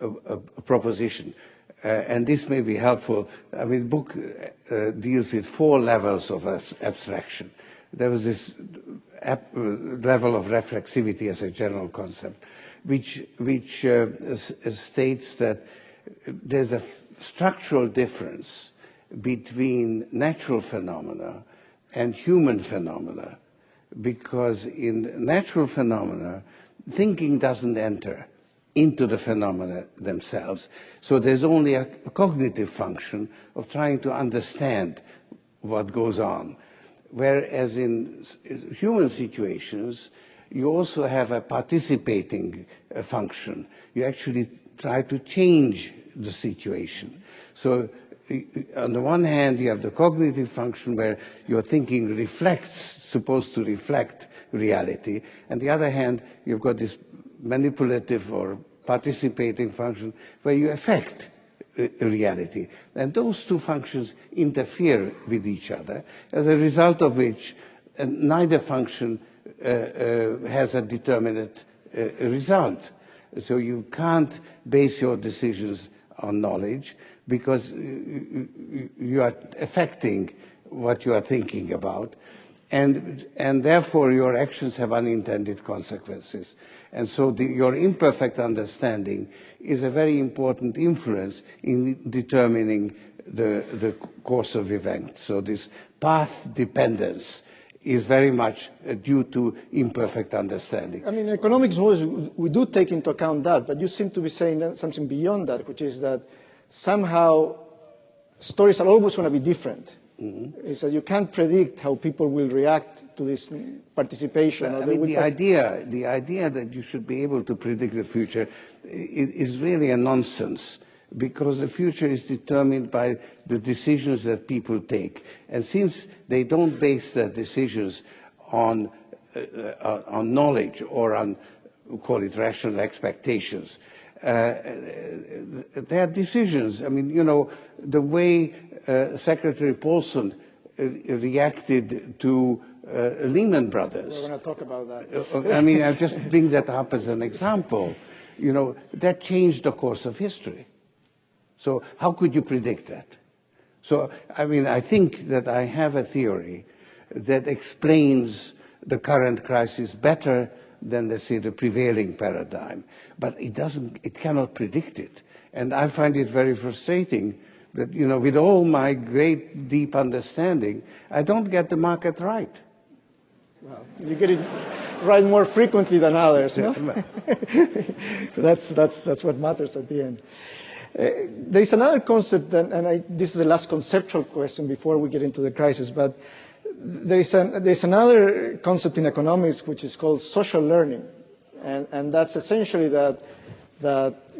a proposition. And this may be helpful. I mean, the book deals with 4 levels of abstraction. There was this level of reflexivity as a general concept, which states that there's a structural difference between natural phenomena and human phenomena, because in natural phenomena, thinking doesn't enter into the phenomena themselves. So there's only a cognitive function of trying to understand what goes on. Whereas in human situations, you also have a participating function. You actually try to change the situation. So on the one hand, you have the cognitive function where your thinking supposed to reflect reality. On the other hand, you've got this manipulative or participating function where you affect reality. And those 2 functions interfere with each other, as a result of which neither function has a determinate result. So you can't base your decisions on knowledge, because you are affecting what you are thinking about, and therefore your actions have unintended consequences. And so your imperfect understanding is a very important influence in determining the course of events. So this path dependence is very much due to imperfect understanding. I mean, in economics, we do take into account that, but you seem to be saying something beyond that, which is that somehow stories are always going to be different. Mm-hmm. Is that you can't predict how people will react to this participation. I mean, the idea that you should be able to predict the future is really a nonsense, because the future is determined by the decisions that people take. And since they don't base their decisions on knowledge or on, we call it, rational expectations, their decisions, I mean, you know, the way Secretary Paulson reacted to Lehman Brothers. We're going to talk about that. I mean, I just bring that up as an example. You know, that changed the course of history. So how could you predict that? So, I mean, I think that I have a theory that explains the current crisis better than, let's say, the prevailing paradigm. But it cannot predict it. And I find it very frustrating that, you know, with all my great, deep understanding, I don't get the market right. Well, you get it right more frequently than others, no? That's what matters at the end. There is another concept, and this is the last conceptual question before we get into the crisis, but there's another concept in economics which is called social learning, and that's essentially that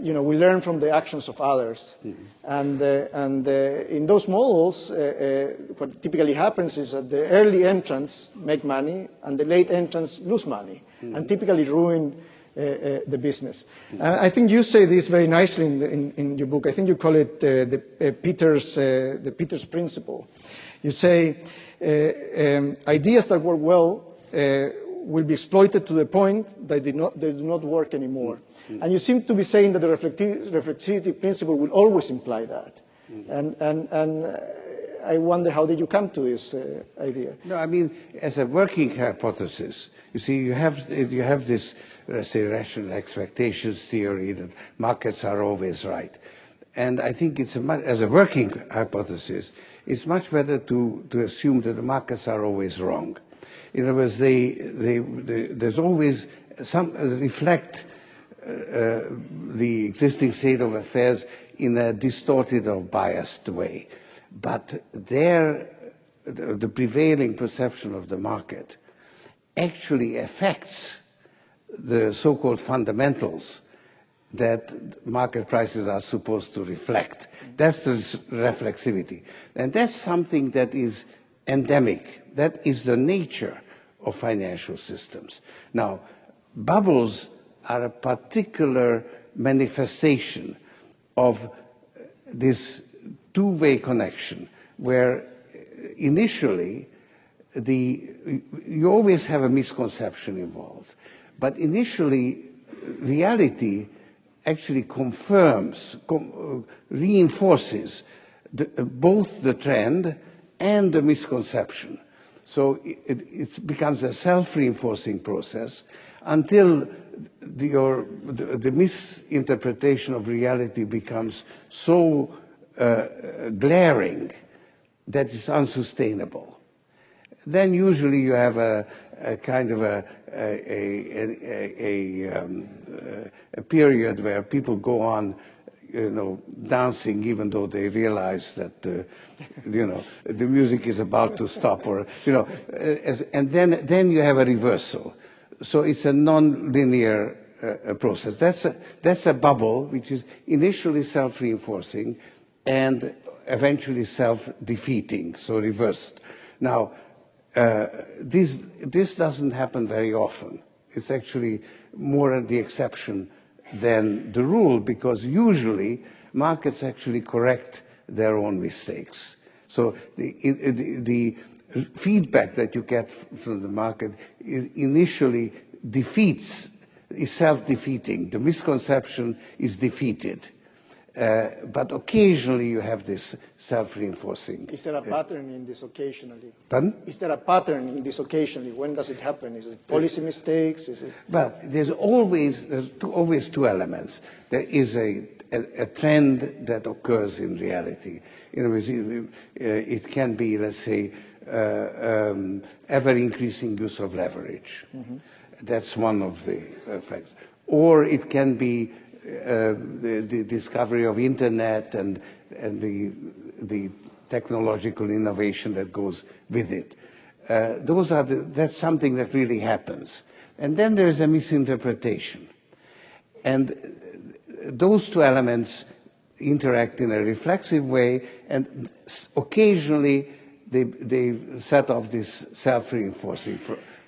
you know, we learn from the actions of others, mm-hmm. and in those models, what typically happens is that the early entrants make money and the late entrants lose money, mm-hmm. and typically ruin the business. Mm-hmm. I think you say this very nicely in your book. I think you call it the Peters principle. You say ideas that work well will be exploited to the point that they do not work anymore. Mm-hmm. And you seem to be saying that the reflexivity principle will always imply that. Mm-hmm. And I wonder, how did you come to this idea? No, I mean, as a working hypothesis, you see, you have this, let's say, rational expectations theory that markets are always right. And I think as a working hypothesis, it's much better to assume that the markets are always wrong. In other words, there's always reflect the existing state of affairs in a distorted or biased way. But the prevailing perception of the market actually affects the so-called fundamentals that market prices are supposed to reflect. That's the reflexivity. And that's something that is endemic. That is the nature of financial systems. Now, bubbles are a particular manifestation of this two-way connection, where initially you always have a misconception involved. But initially, reality actually confirms, reinforces both the trend and the misconception. So it becomes a self-reinforcing process until the misinterpretation of reality becomes so glaring that it's unsustainable. Then usually you have a kind of a period where people go on, dancing even though they realize that, the music is about to stop, or, and then you have a reversal. So it's a non-linear process. That's a bubble which is initially self-reinforcing and eventually self-defeating, so reversed. Now, this doesn't happen very often. It's actually more the exception than the rule, because usually markets actually correct their own mistakes. So the feedback that you get from the market initially is self-defeating. The misconception is defeated. But occasionally you have this self-reinforcing. Is there a pattern in this occasionally? Pardon? Is there a pattern in this occasionally? When does it happen? Is it policy mistakes? Is it? Well, there's always two elements. There is a trend that occurs in reality. It can be, let's say, ever-increasing use of leverage. Mm-hmm. That's one of the effects. Or it can be the discovery of internet and the technological innovation that goes with it. That's something that really happens. And then there is a misinterpretation. And those two elements interact in a reflexive way, and occasionally they set off this self-reinforcing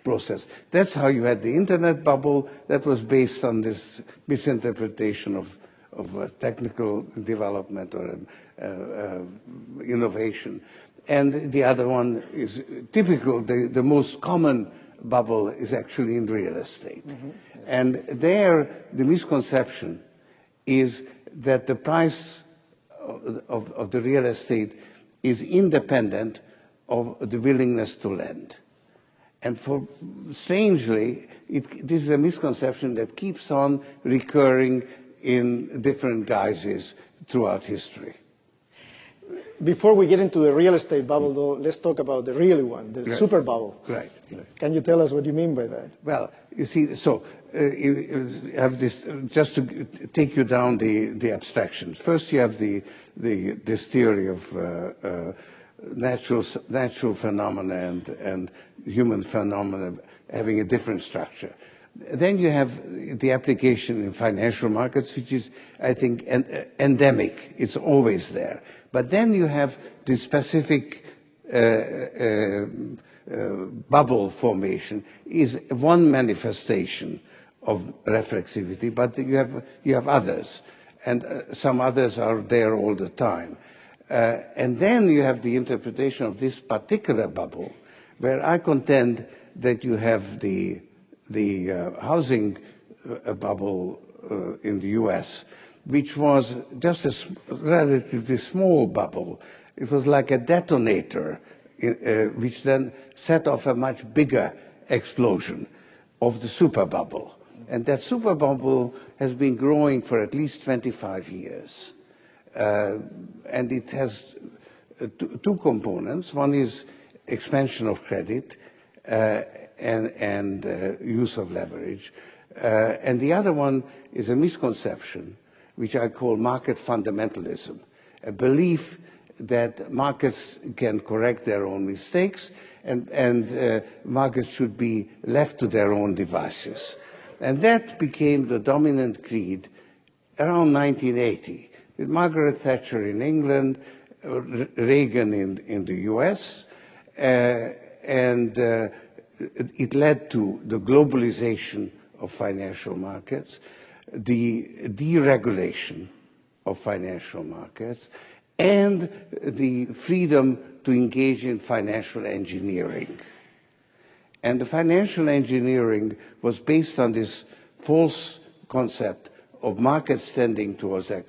process. That's how you had the internet bubble. That was based on this misinterpretation of technical development or innovation. And the other one is typical. The most common bubble is actually in real estate. Mm-hmm. Yes. And there, the misconception is that the price of the real estate is independent of the willingness to lend. And strangely, this is a misconception that keeps on recurring in different guises throughout history. Before we get into the real estate bubble, though, let's talk about the real one, the super bubble. Right. Can you tell us what you mean by that? Well, you see, so you have this, just to take you down the abstractions. First, you have this theory of natural phenomena and human phenomena having a different structure. Then you have the application in financial markets, which is, I think, endemic. It's always there. But then you have the specific bubble formation is one manifestation of reflexivity, but you have others, and some others are there all the time. And then you have the interpretation of this particular bubble, where I contend that you have the housing bubble in the US, which was just a relatively small bubble. It was like a detonator, which then set off a much bigger explosion of the super bubble. And that super bubble has been growing for at least 25 years. And it has two components. One is expansion of credit and use of leverage. And the other one is a misconception, which I call market fundamentalism, a belief that markets can correct their own mistakes and markets should be left to their own devices. And that became the dominant creed around 1980, with Margaret Thatcher in England, Reagan in the US, and it led to the globalization of financial markets, the deregulation of financial markets, and the freedom to engage in financial engineering. And the financial engineering was based on this false concept of markets tending towards